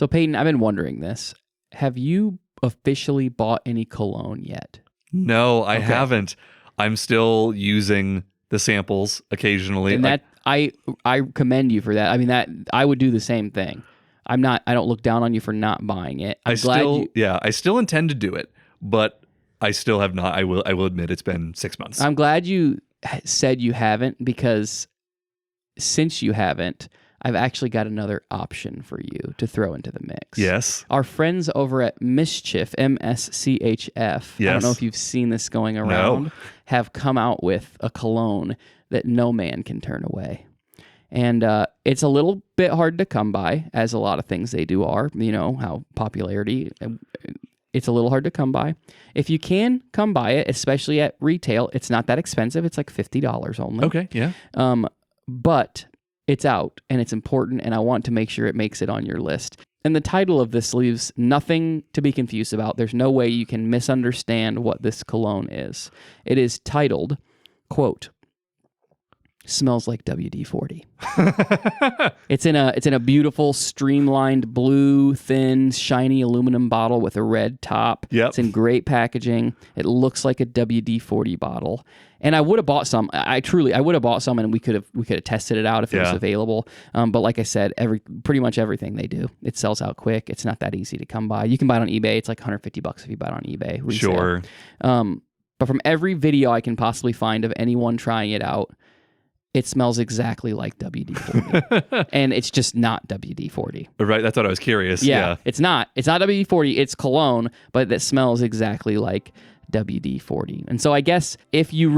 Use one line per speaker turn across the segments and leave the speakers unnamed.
So Payton, I've been wondering this. Have you officially bought any cologne yet?
No, I haven't. I'm still using the samples occasionally.
And that I commend you for that. I mean, that I would do the same thing. I don't look down on you for not buying it. I
still intend to do it, but I still have not. I will admit it's been 6 months.
I'm glad you said you haven't, because since you haven't, I've actually got another option for you to throw into the mix.
Yes.
Our friends over at Mischief, MSCHF,
yes.
I don't know if you've seen this going around, have come out with a cologne that no man can turn away. And it's a little bit hard to come by, as a lot of things they do are. You know, how popularity, it's a little hard to come by. If you can come by it, especially at retail, it's not that expensive. It's like $50 only.
Okay, yeah.
But it's out, and it's important, and I want to make sure it makes it on your list. And the title of this leaves nothing to be confused about. There's no way you can misunderstand what this cologne is. It is titled, quote, "Smells like WD-40." It's in a beautiful, streamlined, blue, thin, shiny aluminum bottle with a red top.
Yep.
It's in great packaging. It looks like a WD-40 bottle. And I would have bought some. I would have bought some, and we could have tested it out if it was available. But like I said, pretty much everything they do, it sells out quick. It's not that easy to come by. You can buy it on eBay. It's like $150 if you buy it on eBay. Resale.
Sure.
But from every video I can possibly find of anyone trying it out, it smells exactly like WD-40. And it's just not WD-40.
Right, that's what I was curious. Yeah.
It's not WD-40, it's cologne, but that smells exactly like WD-40. And so I guess if you're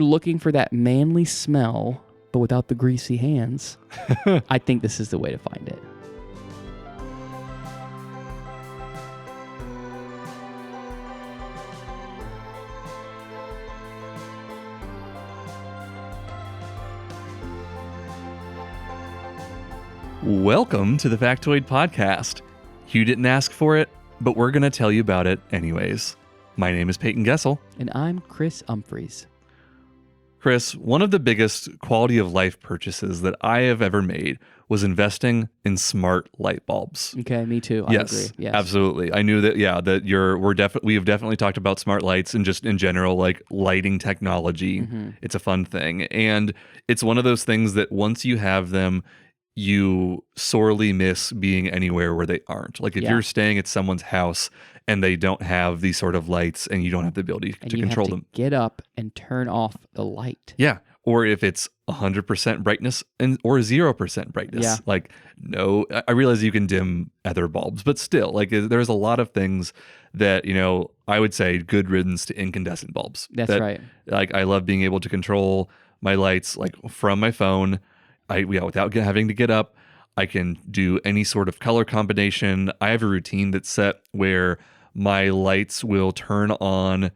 looking for that manly smell, but without the greasy hands, I think this is the way to find it.
Welcome to the Factoid Podcast. You didn't ask for it, but we're going to tell you about it anyways. My name is Payton Gessel.
And I'm Chris Humphreys.
Chris, one of the biggest quality of life purchases that I have ever made was investing in smart light bulbs.
Okay, me too. I agree. Yes,
absolutely. I knew that. Yeah, that we have definitely talked about smart lights and just in general, like lighting technology. Mm-hmm. It's a fun thing, and it's one of those things that once you have them, you sorely miss being anywhere where they aren't. Like if you're staying at someone's house and they don't have these sort of lights and you don't have the ability to control them.
Get up and turn off the light.
Yeah. Or if it's 100% brightness or 0% brightness.
Yeah.
Like, no, I realize you can dim other bulbs, but still, like there's a lot of things that, I would say good riddance to incandescent bulbs.
That's right.
Like I love being able to control my lights like from my phone. Without having to get up, I can do any sort of color combination. I have a routine that's set where my lights will turn on.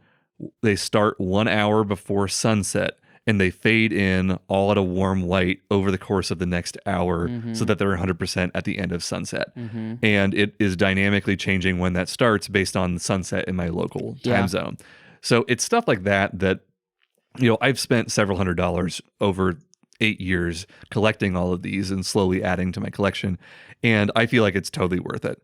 They start 1 hour before sunset, and they fade in all at a warm white over the course of the next hour, so that they're 100% at the end of sunset. Mm-hmm. And it is dynamically changing when that starts based on the sunset in my local time zone. So it's stuff like that I've spent several $100s over 8 years collecting all of these and slowly adding to my collection. And I feel like it's totally worth it.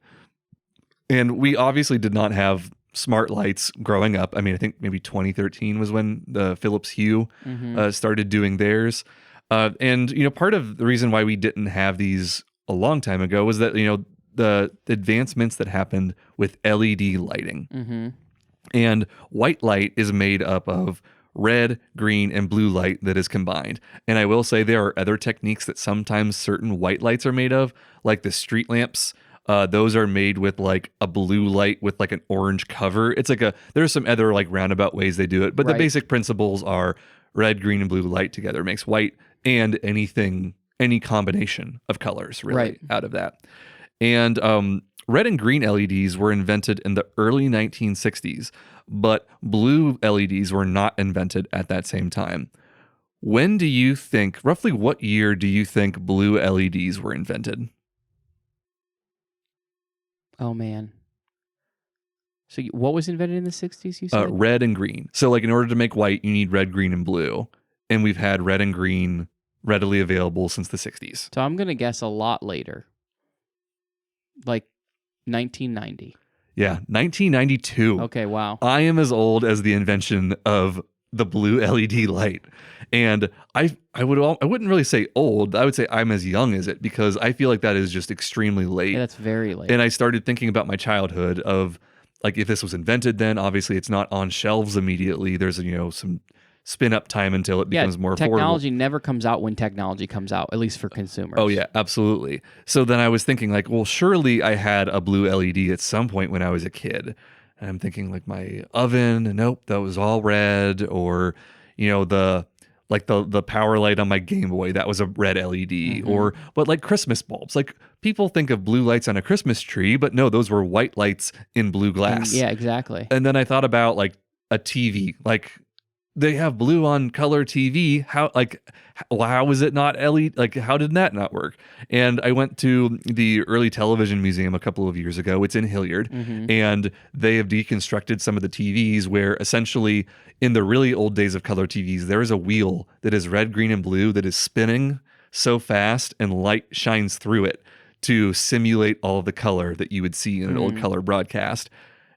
And we obviously did not have smart lights growing up. I mean, I think maybe 2013 was when the Philips Hue started doing theirs. And part of the reason why we didn't have these a long time ago was that, the advancements that happened with LED lighting. Mm-hmm. And white light is made up of red, green, and blue light that is combined. And I will say there are other techniques that sometimes certain white lights are made of, like the street lamps. Those are made with like a blue light with like an orange cover. It's like there's some other like roundabout ways they do it, but the basic principles are red, green, and blue light together makes white, and any combination of colors really out of that. And red and green LEDs were invented in the early 1960s, but blue LEDs were not invented at that same time. When do you think, roughly what year do you think blue LEDs were invented?
Oh, man. So what was invented in the 60s, you said?
Red and green. So like in order to make white, you need red, green, and blue. And we've had red and green readily available since the 60s.
So I'm going to guess a lot later. Like 1990.
Yeah, 1992.
Okay, wow.
I am as old as the invention of the blue LED light. And I wouldn't really say old. I would say I'm as young as it, because I feel like that is just extremely late.
Yeah, that's very late.
And I started thinking about my childhood of, like, if this was invented then, obviously it's not on shelves immediately. There's, some spin up time until it becomes more affordable.
Technology never comes out when technology comes out, at least for consumers.
Oh yeah, absolutely. So then I was thinking, like, well, surely I had a blue LED at some point when I was a kid. And I'm thinking, like, my oven, nope, that was all red. Or, the power light on my Game Boy, that was a red LED. But like Christmas bulbs, like, people think of blue lights on a Christmas tree, but no, those were white lights in blue glass.
Yeah, exactly.
And then I thought about, like, a TV, like, they have blue on color TV. How is it not LED? Like, how did that not work? And I went to the Early Television Museum a couple of years ago. It's in Hilliard. And they have deconstructed some of the TVs where essentially in the really old days of color TVs, there is a wheel that is red, green, and blue that is spinning so fast and light shines through it to simulate all of the color that you would see in an old color broadcast.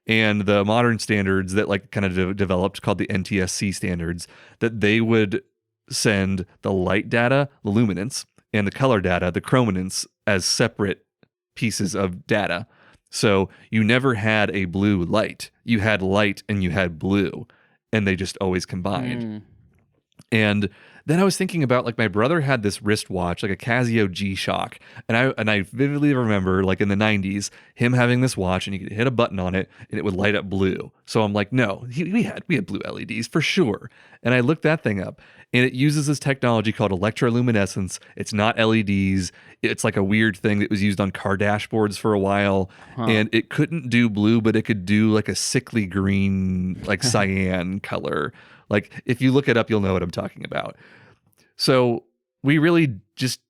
And the modern standards that, like, kind of developed, called the NTSC standards, that they would send the light data, the luminance, and the color data, the chrominance, as separate pieces of data. So you never had a blue light. You had light and you had blue, and they just always combined. And then I was thinking about, like, my brother had this wristwatch, like a Casio G-Shock, and I vividly remember, like, in the 90s, him having this watch, and you could hit a button on it and it would light up blue. So I'm like, no, we had blue LEDs for sure. And I looked that thing up, and it uses this technology called electroluminescence. It's not LEDs. It's like a weird thing that was used on car dashboards for a while, and it couldn't do blue, but it could do, like, a sickly green, like, cyan color. Like, if you look it up, you'll know what I'm talking about. So we really just,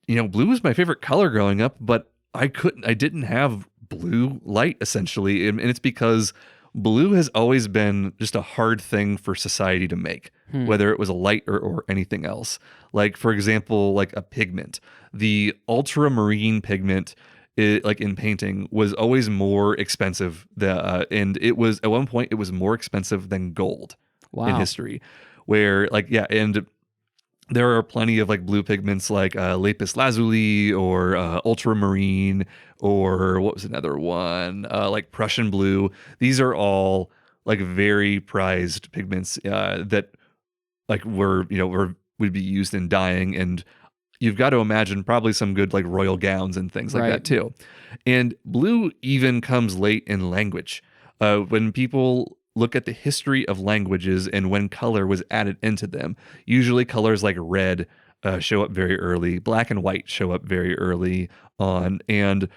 blue was my favorite color growing up, but I didn't have blue light, essentially. And it's because blue has always been just a hard thing for society to make, whether it was a light or anything else. Like, for example, like a pigment, the ultramarine pigment, like in painting, was always more expensive. And it was, at one point, it was more expensive than gold.
Wow.
In history, where, like, yeah, and there are plenty of, like, blue pigments like lapis lazuli or ultramarine, or what was another one, like Prussian blue. These are all, like, very prized pigments that, like, would be used in dyeing, and you've got to imagine probably some good, like, royal gowns and things like that too. And blue even comes late in language. When people look at the history of languages and when color was added into them, usually colors like red show up very early, black and white show up very early on, and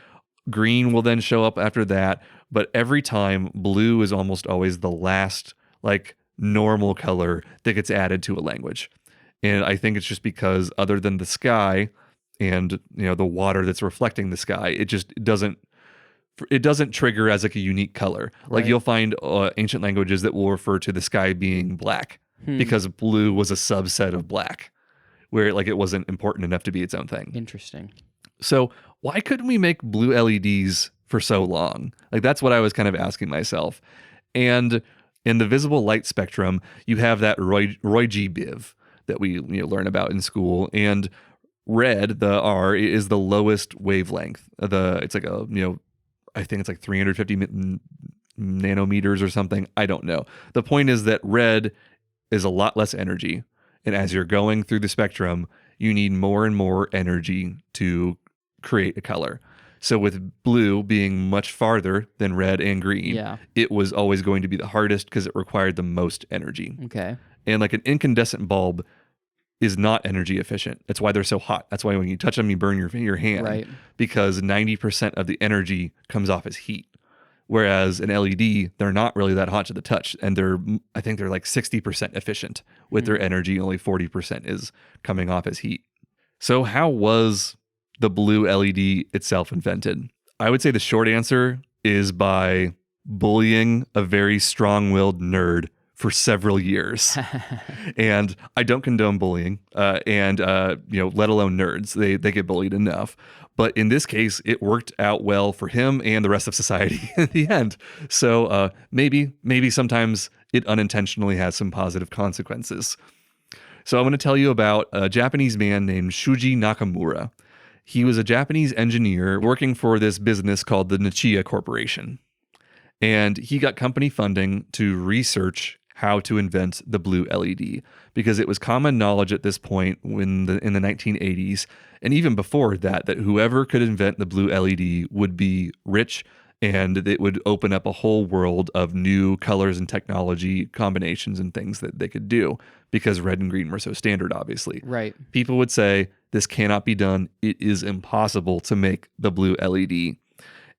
green will then show up after that. But every time, blue is almost always the last, like, normal color that gets added to a language. And I think it's just because, other than the sky and, the water that's reflecting the sky, it just doesn't trigger as, like, a unique color. Like, you'll find ancient languages that will refer to the sky being black because blue was a subset of black, where, like, it wasn't important enough to be its own thing.
Interesting.
So why couldn't we make blue LEDs for so long? Like, that's what I was kind of asking myself. And in the visible light spectrum, you have that Roy G. Biv that we learn about in school, and red, the R, is the lowest wavelength. It's like I think it's like 350 nanometers or something. I don't know. The point is that red is a lot less energy. And as you're going through the spectrum, you need more and more energy to create a color. So with blue being much farther than red and green, it was always going to be the hardest because it required the most energy.
Okay.
And, like, an incandescent bulb is not energy efficient. That's why they're so hot. That's why when you touch them, you burn your hand, because 90% of the energy comes off as heat. Whereas an LED, they're not really that hot to the touch, and I think they're like 60% efficient with their energy. Only 40% is coming off as heat. So how was the blue LED itself invented? I would say the short answer is by bullying a very strong-willed nerd for several years. And I don't condone bullying, and let alone nerds. They get bullied enough. But in this case, it worked out well for him and the rest of society in the end. So maybe sometimes it unintentionally has some positive consequences. So I'm going to tell you about a Japanese man named Shuji Nakamura. He was a Japanese engineer working for this business called the Nichiya Corporation. And he got company funding to research how to invent the blue LED, because it was common knowledge at this point in the 1980s, and even before that whoever could invent the blue LED would be rich, and it would open up a whole world of new colors and technology combinations and things that they could do, because red and green were so standard, obviously.
Right.
People would say, this cannot be done. It is impossible to make the blue LED.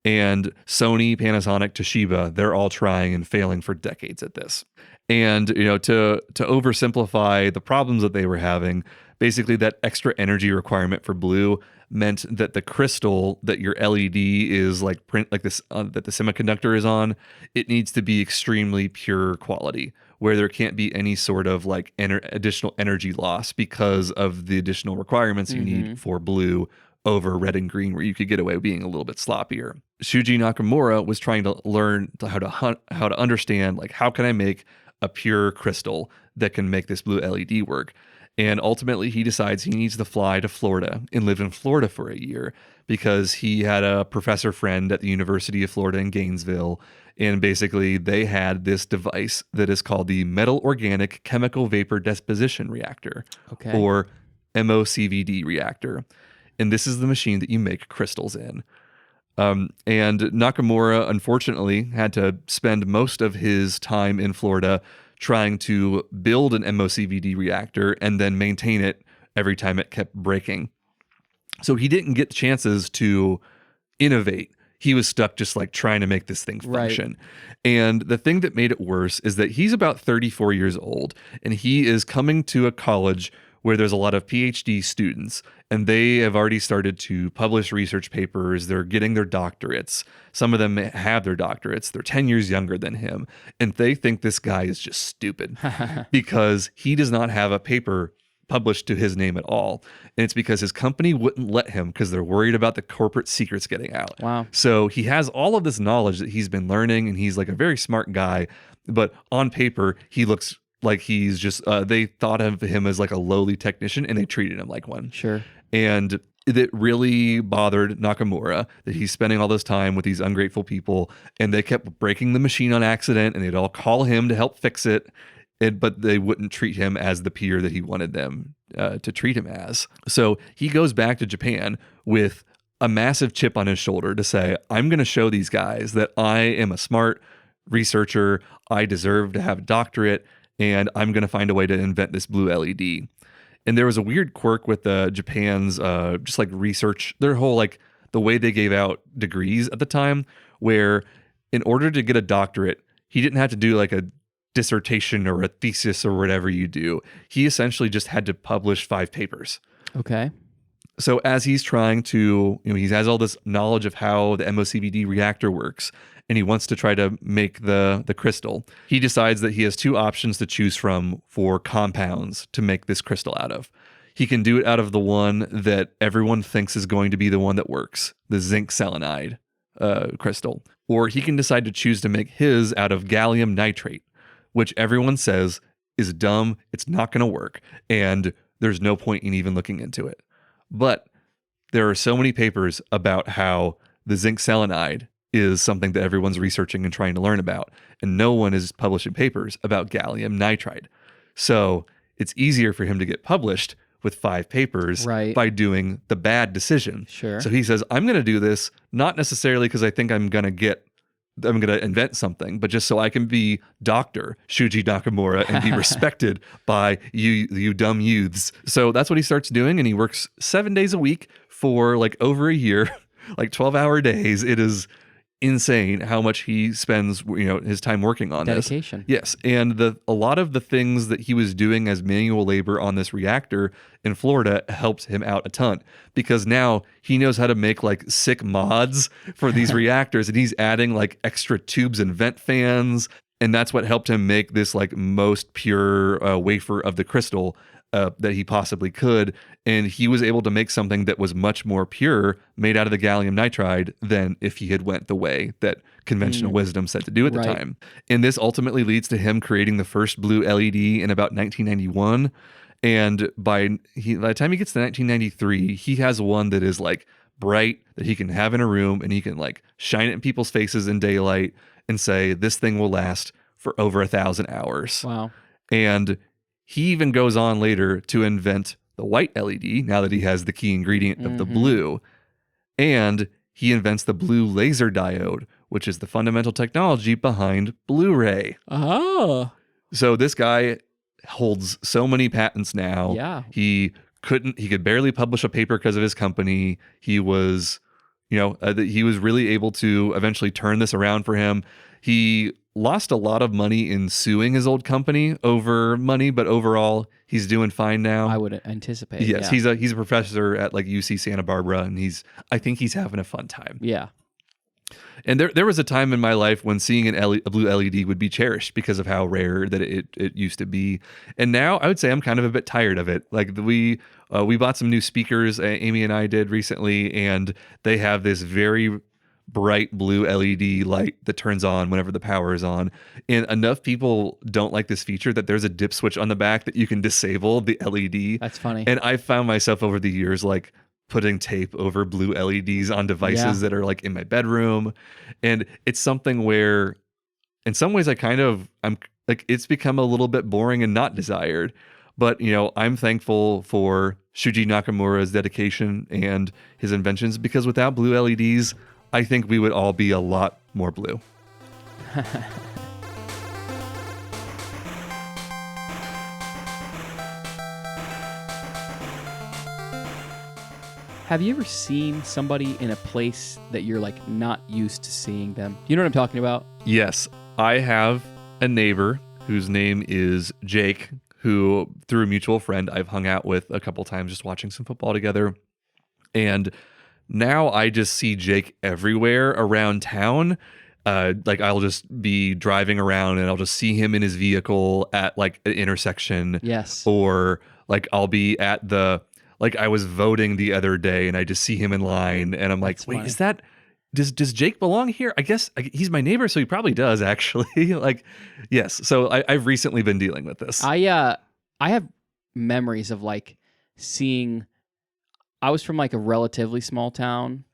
And Sony, Panasonic, Toshiba, they're all trying and failing for decades at this. And, to oversimplify the problems that they were having, basically that extra energy requirement for blue meant that the crystal that your LED is like this, that the semiconductor is on, it needs to be extremely pure quality, where there can't be any sort of like additional energy loss because of the additional requirements you need for blue over red and green, where you could get away with being a little bit sloppier. Shuji Nakamura was trying to learn how to understand, like, how can I make a pure crystal that can make this blue LED work? And ultimately, he decides he needs to fly to Florida and live in Florida for a year, because he had a professor friend at the University of Florida in Gainesville. And basically, they had this device that is called the Metal Organic Chemical Vapor Deposition Reactor, or MOCVD reactor. And this is the machine that you make crystals in. And Nakamura, unfortunately, had to spend most of his time in Florida trying to build an MOCVD reactor and then maintain it every time it kept breaking. So he didn't get chances to innovate. He was stuck just like trying to make this thing function. Right. And the thing that made it worse is that he's about 34 years old, and he is coming to a college where there's a lot of PhD students, and they have already started to publish research papers. They're getting their doctorates. Some of them have their doctorates. They're 10 years younger than him, and they think this guy is just stupid because he does not have a paper published to his name at all. And it's because his company wouldn't let him, because they're worried about the corporate secrets getting out.
Wow.
So he has all of this knowledge that he's been learning, and he's like a very smart guy, but on paper, he looks like he's just, they thought of him as like a lowly technician, and they treated him like one.
Sure.
And it really bothered Nakamura that he's spending all this time with these ungrateful people, and they kept breaking the machine on accident, and they'd all call him to help fix it. But they wouldn't treat him as the peer that he wanted them to treat him as. So he goes back to Japan with a massive chip on his shoulder to say, I'm going to show these guys that I am a smart researcher. I deserve to have a doctorate, and I'm going to find a way to invent this blue LED. And there was a weird quirk with Japan's just like research, their whole like the way they gave out degrees at the time, where in order to get a doctorate, he didn't have to do like a dissertation or a thesis or whatever you do. He essentially just had to publish 5 papers.
Okay.
So as he's trying to, he has all this knowledge of how the MOCVD reactor works, and he wants to try to make the crystal. He decides that he has 2 options to choose from for compounds to make this crystal out of. He can do it out of the one that everyone thinks is going to be the one that works, the zinc selenide crystal. Or he can decide to choose to make his out of gallium nitrate, which everyone says is dumb, it's not going to work, and there's no point in even looking into it. But there are so many papers about how the zinc selenide is something that everyone's researching and trying to learn about, and no one is publishing papers about gallium nitride. So it's easier for him to get published with 5 papers by doing the bad decision.
Sure.
So he says, I'm going to do this not necessarily because I think I'm going to invent something, but just so I can be Dr. Shuji Nakamura and be respected by you dumb youths. So that's what he starts doing, and he works 7 days a week for like over a year, like 12-hour days. It is insane how much he spends, his time working on
dedication.
Yes, and a lot of the things that he was doing as manual labor on this reactor in Florida helped him out a ton, because now he knows how to make like sick mods for these reactors, and he's adding like extra tubes and vent fans. And that's what helped him make this like most pure wafer of the crystal that he possibly could. And he was able to make something that was much more pure made out of the gallium nitride than if he had went the way that conventional wisdom said to do at the time. And this ultimately leads to him creating the first blue LED in about 1991. And by the time he gets to 1993, he has one that is like bright, that he can have in a room, and he can like shine it in people's faces in daylight and say, this thing will last for over 1,000 hours.
Wow.
And he even goes on later to invent the white LED, now that he has the key ingredient of the blue. And he invents the blue laser diode, which is the fundamental technology behind Blu-ray.
Oh.
So this guy holds so many patents now.
Yeah.
He could barely publish a paper because of his company. He was, he was really able to eventually turn this around for him. He lost a lot of money in suing his old company over money, but overall he's doing fine now.
I would anticipate.
Yes,
yeah.
he's a professor at like UC Santa Barbara, and I think he's having a fun time.
Yeah.
And there was a time in my life when seeing a blue LED would be cherished because of how rare that it used to be. And now I would say I'm kind of a bit tired of it. Like we bought some new speakers, Amy and I did recently, and they have this very bright blue LED light that turns on whenever the power is on. And enough people don't like this feature that there's a dip switch on the back that you can disable the LED.
That's funny.
And I found myself over the years like putting tape over blue LEDs on devices that are like in my bedroom. And it's something where in some ways I'm like, it's become a little bit boring and not desired. But, I'm thankful for Shuji Nakamura's dedication and his inventions, because without blue LEDs, I think we would all be a lot more blue.
Have you ever seen somebody in a place that you're like not used to seeing them? You know what I'm talking about?
Yes, I have a neighbor whose name is Jake, who through a mutual friend I've hung out with a couple times just watching some football together. And now I just see Jake everywhere around town. Like I'll just be driving around and I'll just see him in his vehicle at like an intersection.
Yes.
Or like I'll be at like I was voting the other day and I just see him in line and I'm like,
That's
wait,
funny.
does Jake belong here? I guess he's my neighbor, so he probably does actually. Like, yes. So I've recently been dealing with this.
I have memories of like seeing. I was from like a relatively small town,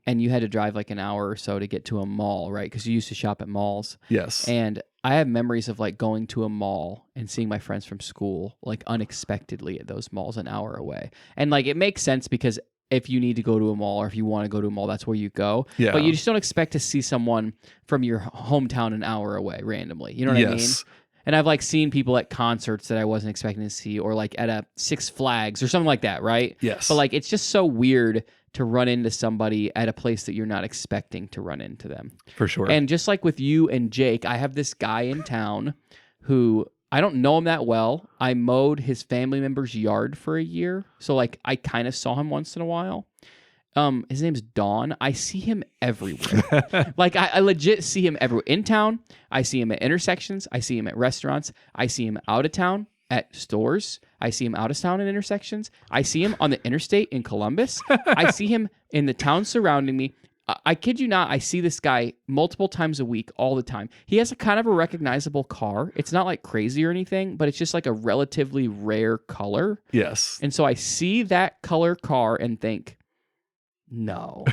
and you had to drive like an hour or so to get to a mall, right? Because you used to shop at malls.
Yes.
And I have memories of like going to a mall and seeing my friends from school like unexpectedly at those malls an hour away. And like it makes sense because if you need to go to a mall or if you want to go to a mall, that's where you go.
Yeah.
But you just don't expect to see someone from your hometown an hour away randomly. You know what I mean? And I've like seen people at concerts that I wasn't expecting to see, or like at a Six Flags or something like that, right?
Yes.
But like it's just so weird to run into somebody at a place that you're not expecting to run into them.
For sure.
And just like with you and Jake, I have this guy in town who I don't know him that well. I mowed his family member's yard for a year. So like I kind of saw him once in a while. His name's Don. I see him everywhere. Like I legit see him everywhere. In town, I see him at intersections. I see him at restaurants. I see him out of town at stores. I see him out of town at intersections. I see him on the interstate in Columbus. I see him in the town surrounding me. I kid you not, I see this guy multiple times a week, all the time. He has a kind of a recognizable car. It's not like crazy or anything, but it's just like a relatively rare color.
Yes.
And so I see that color car and think, no.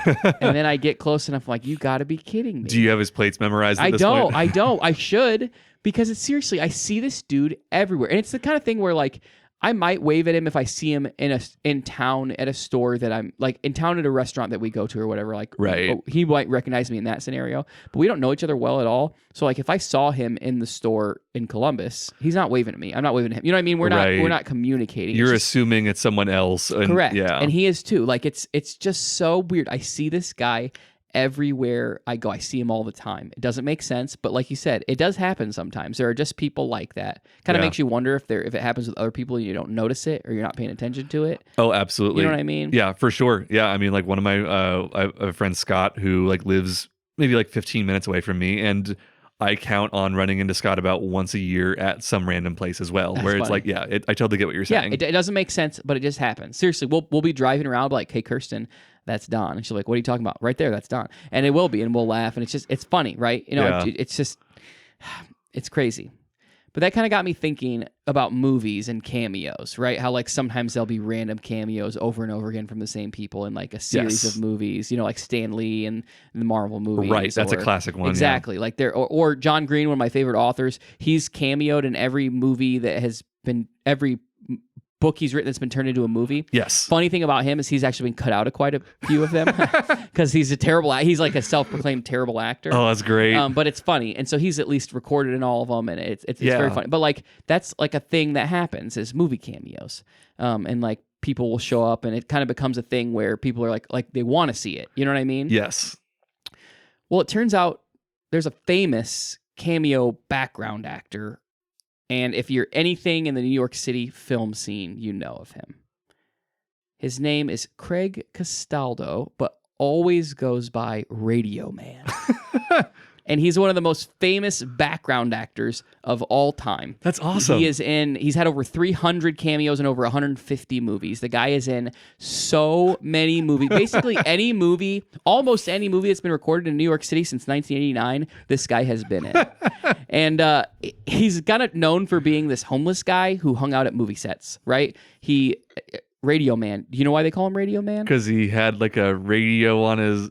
And then I get close and I'm like, you got to be kidding me.
Do you have his plates memorized at
I
this
don't.
point?
I don't. I should, because it's seriously, I see this dude everywhere. And it's the kind of thing where like I might wave at him if I see him in town at a store that I'm like in town at a restaurant that we go to or whatever. Like,
right.
He might recognize me in that scenario, but we don't know each other well at all. So like if I saw him in the store in Columbus, he's not waving at me. I'm not waving at him. You know what I mean? We're not communicating.
You're assuming it's someone else. And,
correct.
Yeah.
And he is too. Like it's just so weird. I see this guy everywhere I go. I see him all the time. It doesn't make sense, but like you said, it does happen sometimes. There are just people like that. Kind of makes you wonder if it happens with other people and you don't notice it or you're not paying attention to it.
Oh, absolutely.
You know what I mean?
Yeah, for sure. Yeah, I mean, like one of my I have a friend Scott who like lives maybe like 15 minutes away from me, and I count on running into Scott about once a year at some random place as well, where it's
funny.
like, yeah, I totally get what you're
Yeah,
saying.
it doesn't make sense, but it just happens. Seriously, we'll be driving around like, hey, Kirsten, that's Don. And she'll be like, what are you talking about? Right there, that's Don. And it will be, and we'll laugh, and it's funny, right? You know,
Yeah.
it's just, it's crazy. But that kind of got me thinking about movies and cameos, right? How like sometimes there'll be random cameos over and over again from the same people in like a series
Yes.
of movies, you know, like Stan Lee and the Marvel movies.
Right, that's a classic one.
Exactly. Like there, or John Green, one of my favorite authors, he's cameoed in every movie that has been, every book he's written that's been turned into a movie.
Yes.
Funny thing about him is he's actually been cut out of quite a few of them because he's he's like a self-proclaimed terrible actor.
Oh, that's great.
But it's funny, and so he's at least recorded in all of them, and it's
Yeah.
very funny. But like that's like a thing that happens is movie cameos, and like people will show up, and it kind of becomes a thing where people are like they want to see it. You know what I mean?
Yes.
Well, it turns out there's a famous cameo background actor. And if you're anything in the New York City film scene, you know of him. His name is Craig Castaldo, but always goes by Radio Man. And he's one of the most famous background actors of all time.
That's awesome.
He's had over 300 cameos in over 150 movies. The guy is in so many movies. Basically any movie, almost any movie that's been recorded in New York City since 1989, this guy has been in. And he's kind of known for being this homeless guy who hung out at movie sets, right? Radio Man. Do you know why they call him Radio Man?
Because he had like a radio on his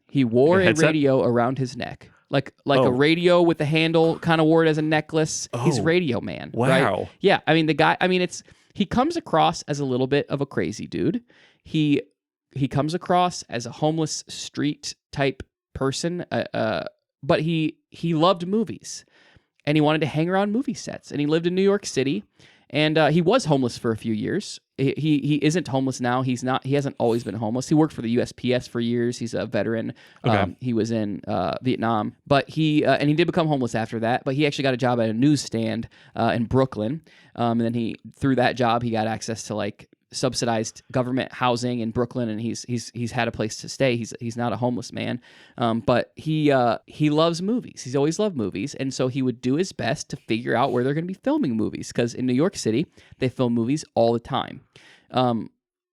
He wore a
headset?
radio around his neck. Like a radio with the handle, kind of wore it as a necklace. He's
Oh.
Radio Man.
Wow.
Right? Yeah, I mean the guy, he comes across as a little bit of a crazy dude. He comes across as a homeless street type person, but he loved movies. And he wanted to hang around movie sets. And he lived in New York City. And he was homeless for a few years. He isn't homeless now. He hasn't always been homeless. He worked for the USPS for years. He's a veteran.
Okay.
He was in Vietnam, but he did become homeless after that. But he actually got a job at a newsstand in Brooklyn. And then through that job, he got access to like subsidized government housing in Brooklyn, and he's had a place to stay. He's not a homeless man, but he loves movies. He's always loved movies, and so he would do his best to figure out where they're going to be filming movies, because in New York City they film movies all the time,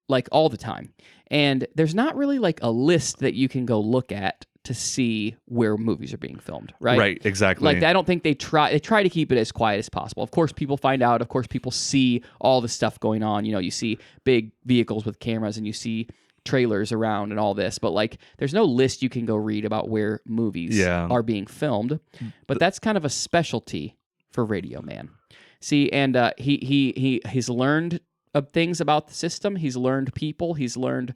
like all the time. And there's not really like a list that you can go look at to see where movies are being filmed, right?
Right, exactly.
Like I don't think they try to keep it as quiet as possible. Of course, people find out. Of course, people see all the stuff going on. You know, you see big vehicles with cameras, and you see trailers around and all this. But like, there's no list you can go read about where movies are being filmed. But that's kind of a specialty for Radio Man. See, and he's learned of things about the system. He's learned people. He's learned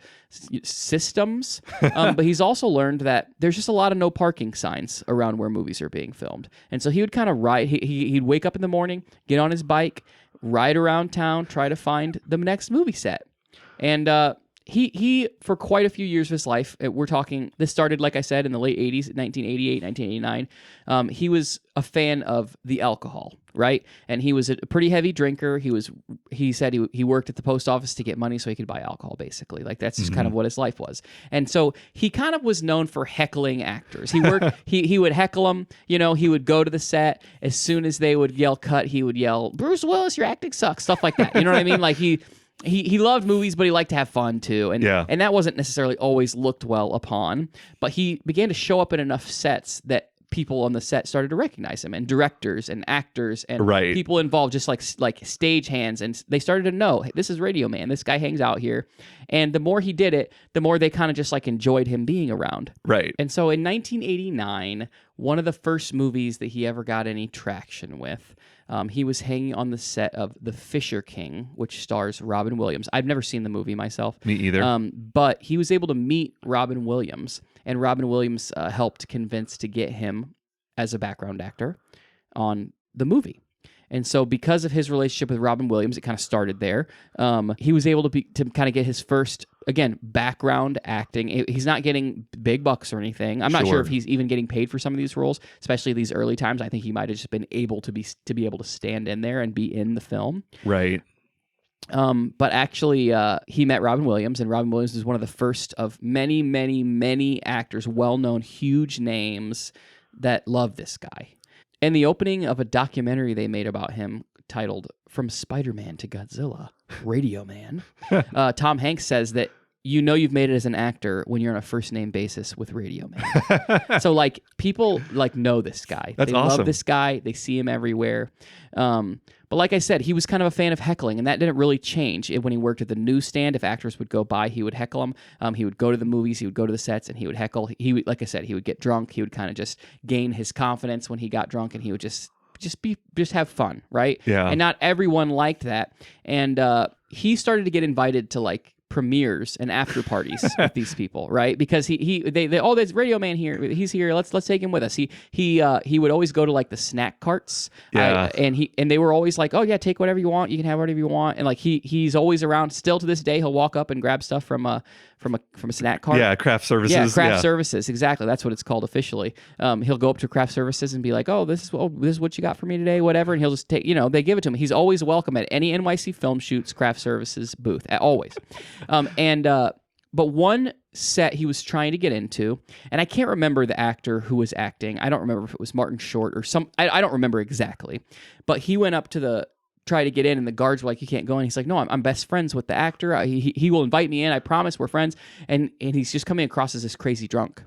systems. But he's also learned that there's just a lot of no parking signs around where movies are being filmed. And so he would kind of ride. He'd wake up in the morning, get on his bike, ride around town, try to find the next movie set. And he for quite a few years of his life, we're talking, this started, like I said, in the late 80s, 1988, 1989. He was a fan of the alcohol, right? And he was a pretty heavy drinker. He said he worked at the post office to get money so he could buy alcohol, basically. Like, that's just kind of what his life was. And so he kind of was known for heckling actors. He would heckle them. You know, he would go to the set. As soon as they would yell cut, he would yell, "Bruce Willis, your acting sucks," stuff like that. You know what I mean? Like, he loved movies, but he liked to have fun too. And that wasn't necessarily always looked well upon. But he began to show up in enough sets that people on the set started to recognize him, and directors and actors and people involved, just like stagehands, and they started to know, hey, this is Radio Man. This guy hangs out here. And the more he did it, the more they kind of just like enjoyed him being around.
Right.
And so in 1989, one of the first movies that he ever got any traction with, he was hanging on the set of The Fisher King, which stars Robin Williams. I've never seen the movie myself.
Me either.
But he was able to meet Robin Williams, and Robin Williams helped convince to get him as a background actor on the movie. And so because of his relationship with Robin Williams, it kind of started there. He was able to kind of get his first, again, background acting. He's not getting big bucks or anything. I'm not sure if he's even getting paid for some of these roles, especially these early times. I think he might have just been able to be able to stand in there and be in the film.
Right.
But actually, he met Robin Williams, and Robin Williams is one of the first of many, many, many actors, well-known, huge names, that love this guy. And the opening of a documentary they made about him titled From Spider-Man to Godzilla, Radio Man, Tom Hanks says that you've made it as an actor when you're on a first name basis with Radio Man. So like people like know this guy.
That's
they
awesome.
love this guy. They see him everywhere. But like I said, he was kind of a fan of heckling, and that didn't really change. When he worked at the newsstand, if actors would go by, he would heckle them. He would go to the movies, he would go to the sets, and he would heckle. Like I said, he would get drunk. He would kind of just gain his confidence when he got drunk, and he would just have fun, right?
Yeah.
And not everyone liked that. And he started to get invited to like premieres and after parties with these people, right? Because they there's Radio Man here. He's here. Let's take him with us. He would always go to like the snack carts.
Yeah.
And they were always like, oh yeah, take whatever you want. You can have whatever you want. And like he's always around. Still to this day, he'll walk up and grab stuff from a snack cart.
Yeah, craft services.
Yeah, craft services. Exactly. That's what it's called officially. He'll go up to craft services and be like, "Oh, this is what you got for me today, whatever." And he'll just take, they give it to him. He's always welcome at any NYC film shoots, craft services booth, always. But one set he was trying to get into, and I can't remember the actor who was acting. I don't remember if it was Martin Short or some. I don't remember exactly. But he went up to try to get in, and the guards were like, "You can't go in." He's like, "No, I'm best friends with the actor. He will invite me in. I promise. We're friends." And he's just coming across as this crazy drunk.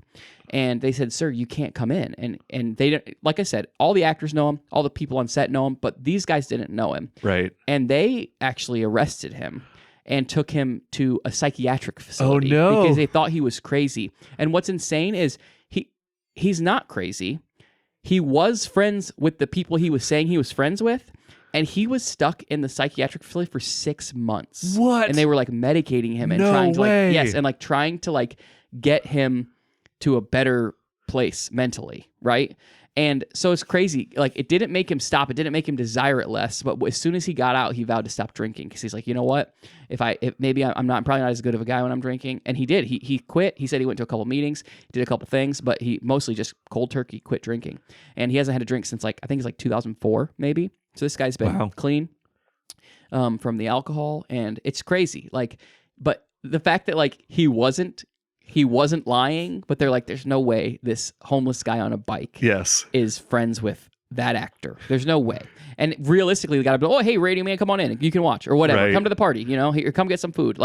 And they said, "Sir, you can't come in." And they don't, like I said, all the actors know him, all the people on set know him, but these guys didn't know him.
Right.
And they actually arrested him and took him to a psychiatric facility.
Oh, no.
Because they thought he was crazy. And what's insane is he's not crazy. He was friends with the people he was saying he was friends with. And he was stuck in the psychiatric facility for 6 months.
What?
And they were like medicating him and
No
trying to
way.
trying to get him to a better place mentally, right? And so it's crazy. Like it didn't make him stop. It didn't make him desire it less. But as soon as he got out, he vowed to stop drinking because he's like, you know what? If maybe I'm probably not as good of a guy when I'm drinking. And he did. He quit. He said he went to a couple meetings, did a couple things, but he mostly just cold turkey quit drinking. And he hasn't had a drink since I think it's 2004 maybe. So this guy's been clean from the alcohol, and it's crazy. But the fact that he wasn't lying, but they're like, there's no way this homeless guy on a bike is friends with that actor. There's no way. And realistically, the guy would be, oh, hey, Radio Man, come on in. You can watch or whatever.
Right.
Come to the party, here, come get some food.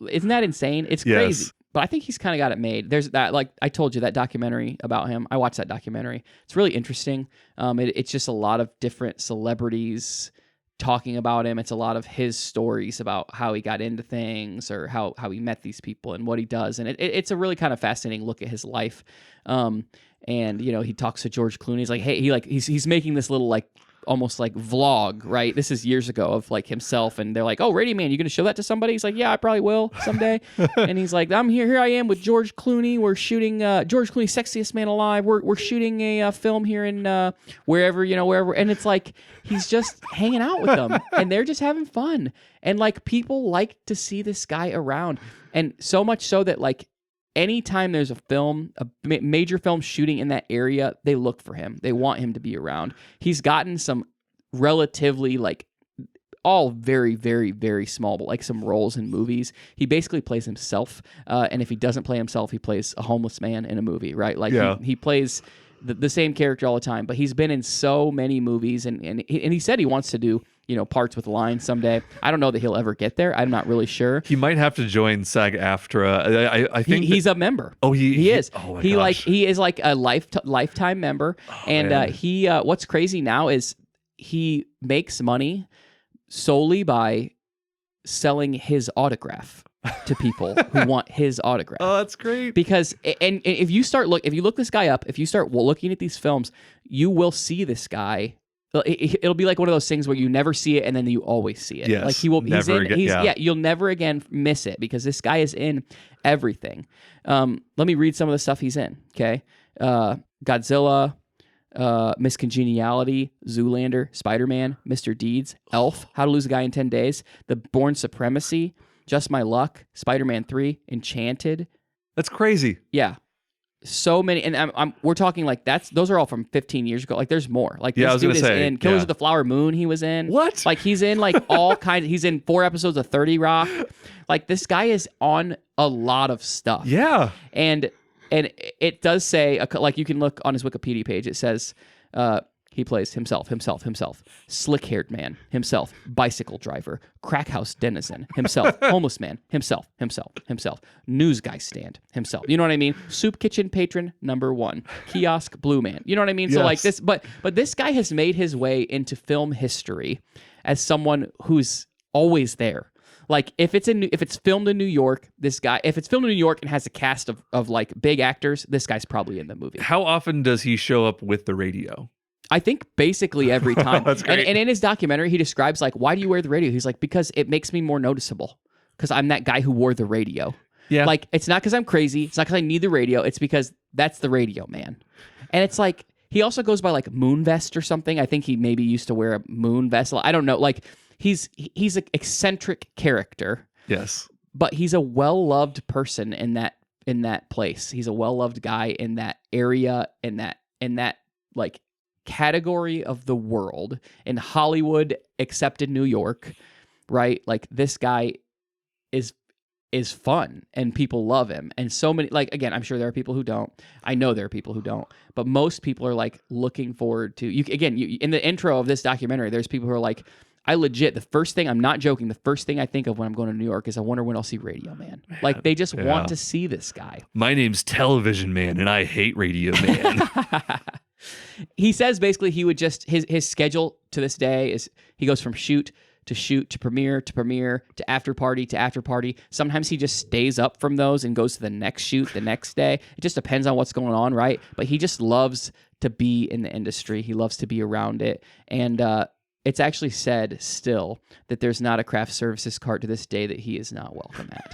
Isn't that insane? It's crazy.
Yes.
But I think he's kind of got it made. There's that, I told you, that documentary about him. I watched that documentary. It's really interesting. It's just a lot of different celebrities talking about him. It's a lot of his stories about how he got into things or how he met these people and what he does. And it's a really kind of fascinating look at his life. And he talks to George Clooney. He's like, hey, he's making this little almost vlog, right? This is years ago of himself, and they're like, "Oh, Radio Man, you gonna show that to somebody?" He's like, "Yeah, I probably will someday." And he's like, "I'm here I am with George Clooney. We're shooting George Clooney, Sexiest Man Alive. We're shooting a film here in wherever." And it's like he's just hanging out with them, and they're just having fun, and people like to see this guy around, and so much so that anytime there's a major film shooting in that area, they look for him. They want him to be around. He's gotten some relatively all very, very, very small, but some roles in movies. He basically plays himself. And if he doesn't play himself, he plays a homeless man in a movie, right? He plays the same character all the time, but he's been in so many movies, and he said he wants to do parts with lines someday. I don't know that he'll ever get there. I'm not really sure.
He might have to join SAG-AFTRA. I think
he's a member.
Oh, he
is.
Oh my
he
gosh.
He is a lifetime member.
Oh,
and
man.
What's crazy now is he makes money solely by selling his autograph to people who want his autograph.
Oh, that's great.
Because and if you look this guy up, if you start looking at these films, you will see this guy. It'll be like one of those things where you never see it and then you always see it.
Yes,
you'll never again miss it because this guy is in everything. Let me read some of the stuff he's in. Okay, Godzilla, Miss Congeniality, Zoolander, Spider-Man, Mr. Deeds, Elf, How to Lose a Guy in 10 Days, The Bourne Supremacy, Just My Luck, Spider-Man 3, Enchanted.
That's crazy.
Yeah. So many, and we're talking those are all from 15 years ago. There's more. This dude is in Killers of the Flower Moon. He was in
what?
He's in all kinds. He's in 4 episodes of 30 Rock. This guy is on a lot of stuff.
Yeah,
and And it does say, like you can look on his Wikipedia page, it says he plays himself, slick-haired man, himself, bicycle driver, crack house denizen, himself, homeless man, himself, news guy stand, himself. You know what I mean? Soup kitchen patron number 1, kiosk blue man. You know what I mean?
Yes.
So like this, but this guy has made his way into film history as someone who's always there. Like if it's filmed in New York, if it's filmed in New York and has a cast of like big actors, this guy's probably in the movie.
How often does he show up with the radio?
I think basically every time.
That's great.
And in his documentary, he describes like, why do you wear the radio? He's like, because it makes me more noticeable. Because I'm that guy who wore the radio.
Yeah.
Like, it's not because I'm crazy. It's not because I need the radio. It's because that's the radio, man. And it's like, he also goes by like moon vest or something. I think he maybe used to wear a moon vest. I don't know. Like, he's an eccentric character.
Yes.
But he's a well-loved person in that place. He's a well-loved guy in that area, in that like category of the world, in Hollywood, except in New York, right? Like this guy is fun and people love him. And so many, like, again, I'm sure there are people who don't. I know there are people who don't, but most people are like looking forward to you. Again, in the intro of this documentary, there's people who are like, the first thing, I'm not joking, the first thing I think of when I'm going to New York is I wonder when I'll see Radio Man. Like they just want to see this guy.
My name's Television Man and I hate Radio Man.
He says basically he would just, his schedule to this day is he goes from shoot to premiere to after party. Sometimes he just stays up from those and goes to the next shoot the next day. It just depends on what's going on, right? But he just loves to be in the industry. He loves to be around it. And it's actually said still that there's not a craft services cart to this day that he is not welcome at.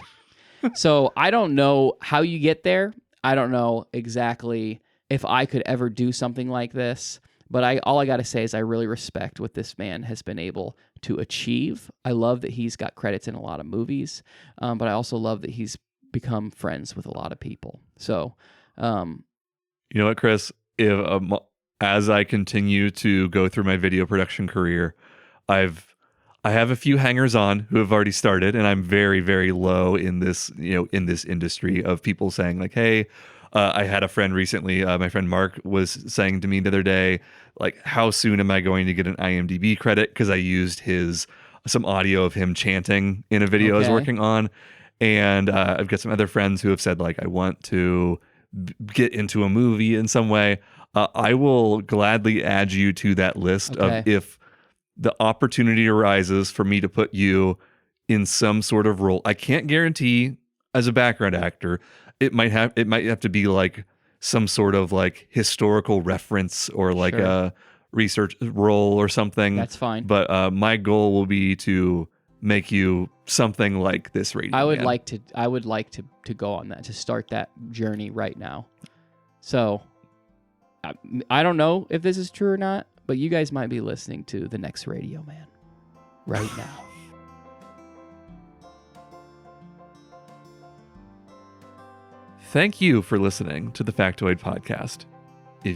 So I don't know how you get there. I don't know exactly if I could ever do something like this, but all I got to say is I really respect what this man has been able to achieve. I love that he's got credits in a lot of movies, but I also love that he's become friends with a lot of people. So,
you know what, Chris? As I continue to go through my video production career, I have a few hangers-on who have already started, and I'm very, very low in this industry of people saying like, "Hey." I had a friend recently, my friend Mark was saying to me the other day, like, how soon am I going to get an IMDb credit? Because I used some audio of him chanting in a video I was working on. And I've got some other friends who have said, like, I want to get into a movie in some way. I will gladly add you to that list of if the opportunity arises for me to put you in some sort of role. I can't guarantee as a background actor. It might have to be like some sort of like historical reference or like a research role or something.
That's fine.
But my goal will be to make you something like this radio.
I would like to go on that, to start that journey right now. So I don't know if this is true or not, but you guys might be listening to the next Radio Man right now.
Thank you for listening to the Factoid Podcast.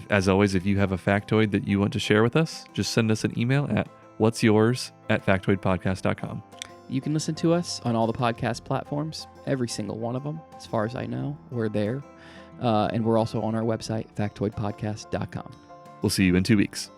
As always, if you have a factoid that you want to share with us, just send us an email at whatsyours@factoidpodcast.com.
You can listen to us on all the podcast platforms, every single one of them. As far as I know, we're there. And we're also on our website, factoidpodcast.com.
We'll see you in 2 weeks.